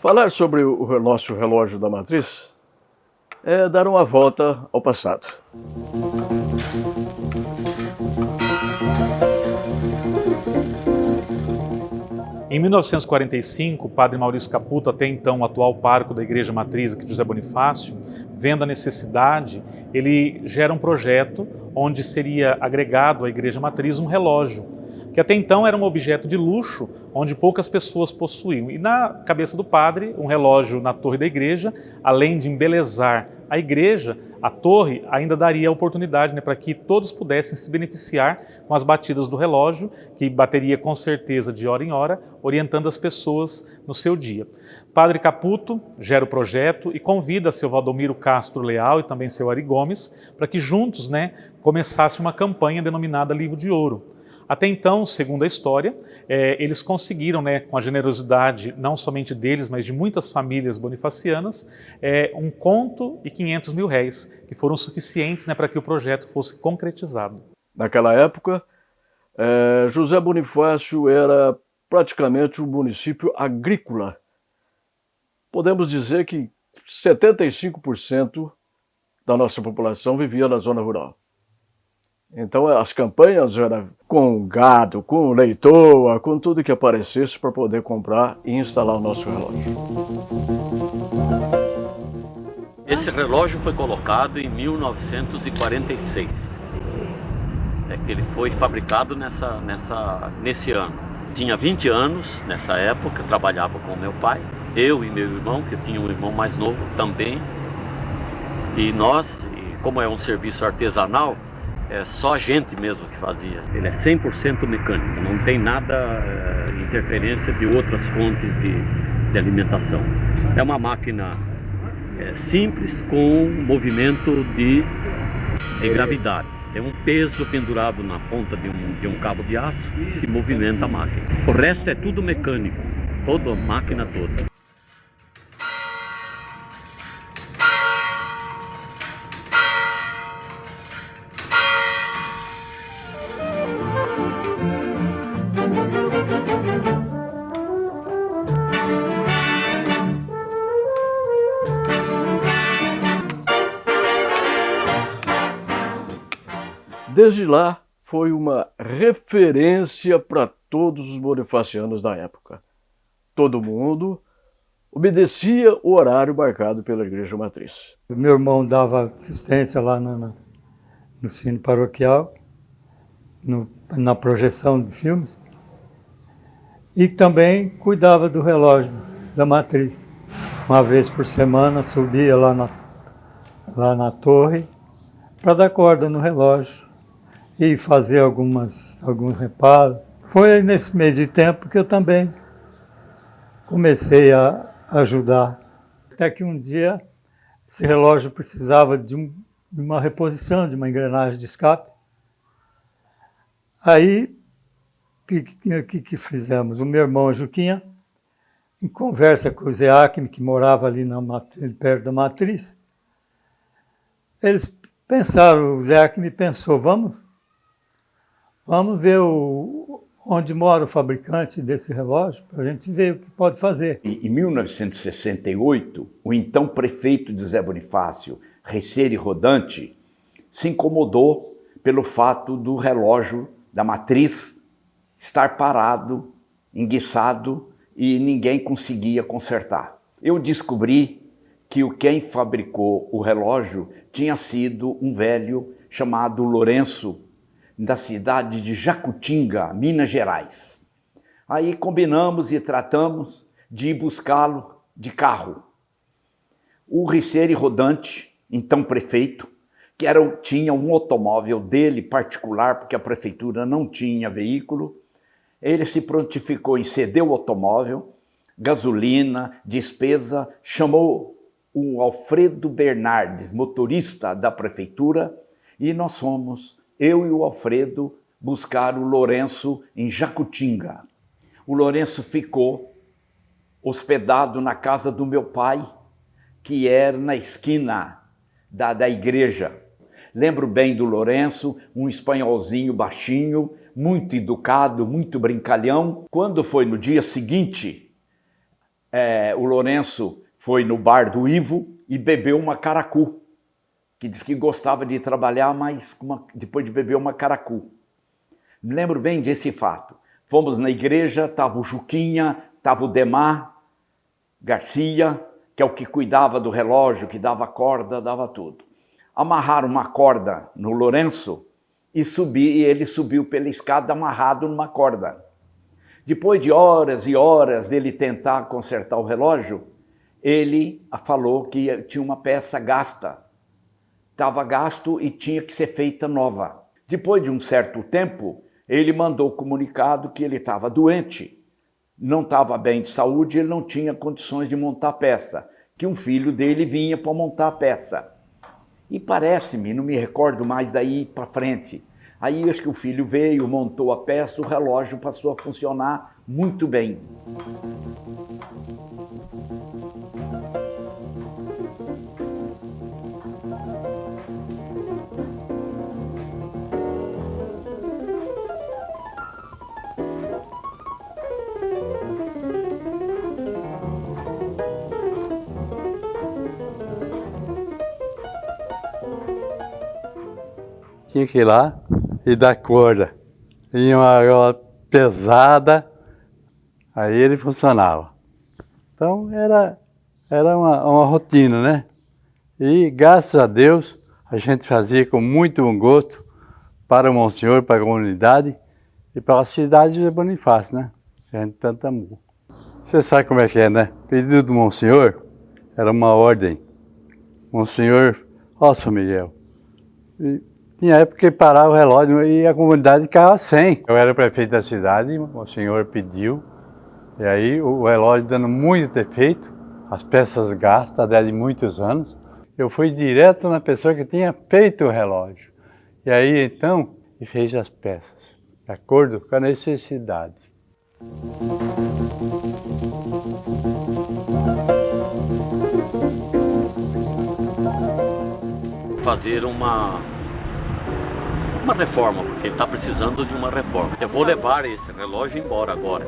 Falar sobre o nosso relógio da matriz é dar uma volta ao passado. Em 1945, o padre Maurício Caputo, até então o atual pároco da Igreja Matriz aqui de José Bonifácio, vendo a necessidade, ele gera um projeto onde seria agregado à Igreja Matriz um relógio, que até então era um objeto de luxo, onde poucas pessoas possuíam. E na cabeça do padre, um relógio na torre da igreja, além de embelezar a igreja, a torre ainda daria a oportunidade, para que todos pudessem se beneficiar com as batidas do relógio, que bateria com certeza de hora em hora, orientando as pessoas no seu dia. Padre Caputo gera o projeto e convida seu Valdomiro Castro Leal e também seu Ari Gomes para que juntos começasse uma campanha denominada Livro de Ouro. Até então, segundo a história, eles conseguiram, com a generosidade não somente deles, mas de muitas famílias bonifacianas, R$ 1,5 mil, que foram suficientes para que o projeto fosse concretizado. Naquela época, José Bonifácio era praticamente um município agrícola. Podemos dizer que 75% da nossa população vivia na zona rural. Então as campanhas eram com gado, com leitoa, com tudo que aparecesse para poder comprar e instalar o nosso relógio. Esse relógio foi colocado em 1946. Que ele foi fabricado nesse ano. Tinha 20 anos nessa época, trabalhava com meu pai, eu e meu irmão, que eu tinha um irmão mais novo também. E nós, como é um serviço artesanal, é só a gente mesmo que fazia. Ele é 100% mecânico, não tem nada interferência de outras fontes de alimentação. É uma máquina simples com movimento de gravidade. Tem um peso pendurado na ponta de um cabo de aço que movimenta a máquina. O resto é tudo mecânico, toda a máquina toda. Desde lá, foi uma referência para todos os bonifacianos da época. Todo mundo obedecia o horário marcado pela Igreja Matriz. Meu irmão dava assistência lá no cine paroquial, na projeção de filmes, e também cuidava do relógio da Matriz. Uma vez por semana subia lá na torre para dar corda no relógio e fazer alguns reparos. Foi nesse meio de tempo que eu também comecei a ajudar. Até que um dia esse relógio precisava de uma reposição, de uma engrenagem de escape. Aí, o que fizemos? O meu irmão, Juquinha, em conversa com o Zé Acme, que morava ali perto da Matriz, eles pensaram, o Zé Acme pensou, vamos ver onde mora o fabricante desse relógio, para a gente ver o que pode fazer. Em 1968, o então prefeito de José Bonifácio, Recere Rodante, se incomodou pelo fato do relógio da Matriz estar parado, enguiçado, e ninguém conseguia consertar. Eu descobri que quem fabricou o relógio tinha sido um velho chamado Lourenço, da cidade de Jacutinga, Minas Gerais. Aí combinamos e tratamos de ir buscá-lo de carro. O Ricere Rodante, então prefeito, que tinha um automóvel dele particular, porque a prefeitura não tinha veículo, ele se prontificou em ceder o automóvel, gasolina, despesa, chamou o Alfredo Bernardes, motorista da prefeitura, e nós fomos, eu e o Alfredo, buscar o Lourenço em Jacutinga. O Lourenço ficou hospedado na casa do meu pai, que era na esquina da igreja. Lembro bem do Lourenço, um espanholzinho baixinho, muito educado, muito brincalhão. Quando foi no dia seguinte, o Lourenço foi no bar do Ivo e bebeu uma caracu, que diz que gostava de trabalhar, mas depois de beber uma caracu. Me lembro bem desse fato. Fomos na igreja, estava o Juquinha, estava o Demar Garcia, que é o que cuidava do relógio, que dava corda, dava tudo. Amarraram uma corda no Lourenço e ele subiu pela escada amarrado numa corda. Depois de horas e horas dele tentar consertar o relógio, ele falou que tinha uma peça gasta. Estava gasto e tinha que ser feita nova. Depois de um certo tempo, ele mandou comunicado que ele estava doente, não estava bem de saúde, ele não tinha condições de montar a peça, que um filho dele vinha para montar a peça. E parece-me, não me recordo mais daí para frente, aí acho que o filho veio, montou a peça, o relógio passou a funcionar muito bem. Tinha que ir lá e dar corda. Vinha uma argola pesada, aí ele funcionava. Então era uma rotina, né? E graças a Deus a gente fazia com muito bom gosto para o Monsenhor, para a comunidade e para a cidade de José Bonifácio, né? A gente tanto amou. Você sabe como é que é, né? Pedido do Monsenhor era uma ordem. Monsenhor, ó, São Miguel. Tinha época que parava o relógio e a comunidade ficava sem. Eu era prefeito da cidade, o senhor pediu, e aí o relógio dando muito defeito, as peças gastas de muitos anos. Eu fui direto na pessoa que tinha feito o relógio. E aí então, ele fez as peças, de acordo com a necessidade. Fazer uma reforma, porque ele está precisando de uma reforma. Eu vou levar esse relógio embora agora.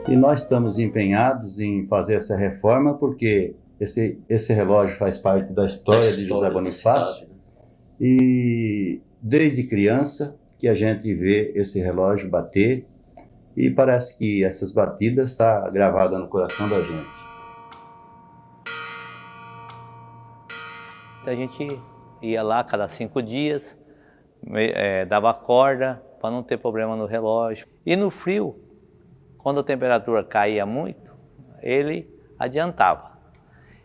E nós estamos empenhados em fazer essa reforma porque esse relógio faz parte da história de José Bonifácio. E desde criança que a gente vê esse relógio bater e parece que essas batidas estão gravadas no coração da gente. A gente ia lá cada 5 dias, dava corda para não ter problema no relógio. E no frio, quando a temperatura caía muito, ele adiantava.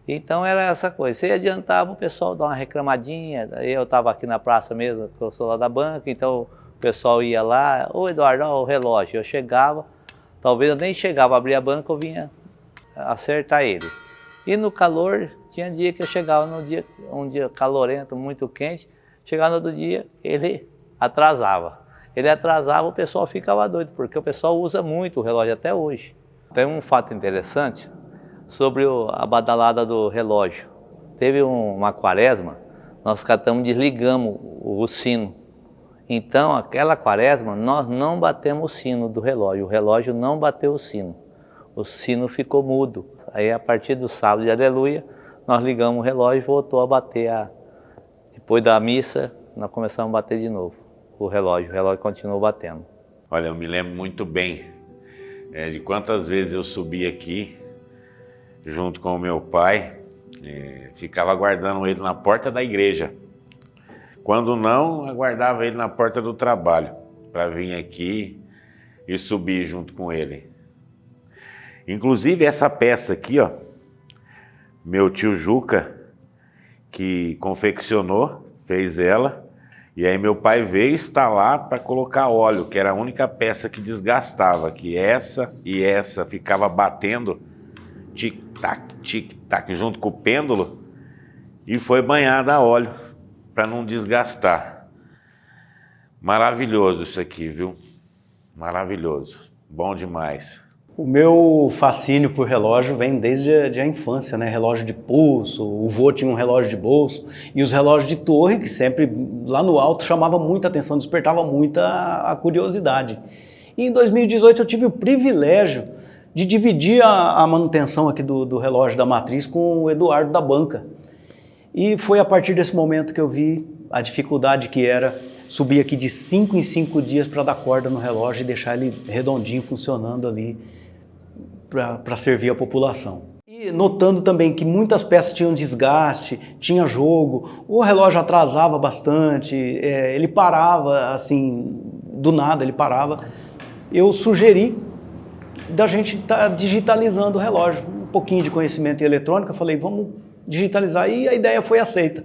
Então era essa coisa, se adiantava o pessoal dava uma reclamadinha, eu estava aqui na praça mesmo, eu sou lá da banca, então o pessoal ia lá, ô Eduardo, ó, o relógio, eu chegava, talvez eu nem chegava a abrir a banca, eu vinha acertar ele. E no calor, tinha dia que eu chegava um dia calorento, muito quente, chegava no outro dia, ele atrasava. Ele atrasava, o pessoal ficava doido, porque o pessoal usa muito o relógio até hoje. Tem um fato interessante sobre a badalada do relógio. Teve uma quaresma, nós catamos, desligamos o sino. Então, aquela quaresma, nós não batemos o sino do relógio, o relógio não bateu o sino ficou mudo. Aí, a partir do sábado de Aleluia, nós ligamos o relógio e voltou a bater. Depois da missa, nós começamos a bater de novo o relógio continuou batendo. Olha, eu me lembro muito bem de quantas vezes eu subi aqui, junto com o meu pai, ficava aguardando ele na porta da igreja. Quando não, aguardava ele na porta do trabalho, para vir aqui e subir junto com ele. Inclusive essa peça aqui, ó, meu tio Juca, que confeccionou, fez ela, e aí meu pai veio instalar para colocar óleo, que era a única peça que desgastava, que essa e essa ficava batendo tic-tac, junto com o pêndulo, e foi banhada a óleo para não desgastar. Maravilhoso isso aqui, viu? Maravilhoso, bom demais. O meu fascínio por relógio vem desde a infância, né? Relógio de pulso, o vô tinha um relógio de bolso, e os relógios de torre, que sempre lá no alto chamava muita atenção, despertava muita a curiosidade. E em 2018 eu tive o privilégio de dividir a manutenção aqui do relógio da Matriz com o Eduardo da banca. E foi a partir desse momento que eu vi a dificuldade que era subir aqui de 5 em 5 dias para dar corda no relógio e deixar ele redondinho funcionando ali para servir a população. E notando também que muitas peças tinham desgaste, tinha jogo, o relógio atrasava bastante, ele parava assim, do nada ele parava. Eu sugeri da gente estar digitalizando o relógio, um pouquinho de conhecimento em eletrônica, falei, vamos digitalizar, e a ideia foi aceita.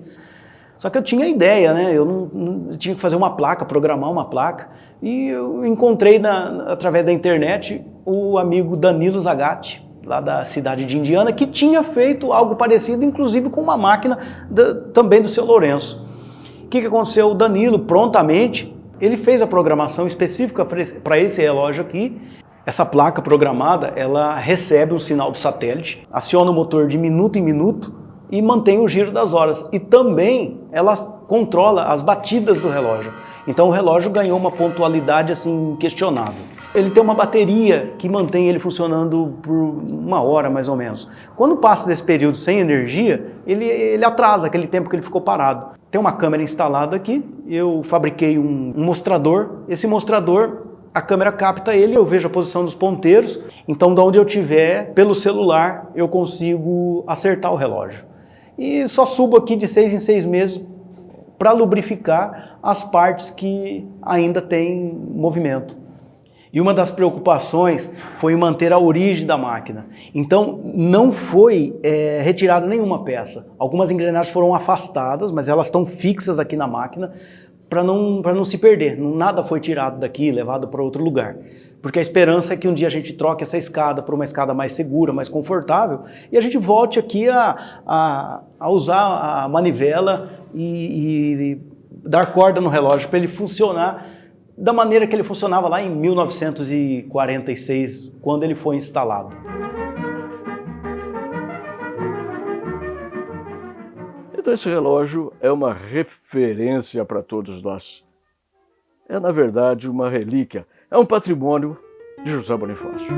Só que eu tinha ideia, né? Eu não tinha que fazer uma placa, programar uma placa, e eu encontrei através da internet o amigo Danilo Zagatti, lá da cidade de Indiana, que tinha feito algo parecido, inclusive com uma máquina também do seu Lourenço. O que aconteceu? O Danilo, prontamente, ele fez a programação específica para esse relógio aqui. Essa placa programada, ela recebe um sinal do satélite, aciona o motor de minuto em minuto e mantém o giro das horas. E também ela controla as batidas do relógio. Então o relógio ganhou uma pontualidade assim inquestionável. Ele tem uma bateria que mantém ele funcionando por 1 hora mais ou menos. Quando passa desse período sem energia, ele atrasa aquele tempo que ele ficou parado. Tem uma câmera instalada aqui, eu fabriquei um mostrador. Esse mostrador, a câmera capta ele, eu vejo a posição dos ponteiros. Então de onde eu estiver, pelo celular, eu consigo acertar o relógio. E só subo aqui de 6 em 6 meses para lubrificar as partes que ainda têm movimento. E uma das preocupações foi manter a origem da máquina. Então não foi retirada nenhuma peça. Algumas engrenagens foram afastadas, mas elas estão fixas aqui na máquina para não se perder. Nada foi tirado daqui, levado para outro lugar. Porque a esperança é que um dia a gente troque essa escada por uma escada mais segura, mais confortável, e a gente volte aqui a usar a manivela e dar corda no relógio para ele funcionar da maneira que ele funcionava lá em 1946, quando ele foi instalado. Então esse relógio é uma referência para todos nós. É, na verdade, uma relíquia. É um patrimônio de José Bonifácio.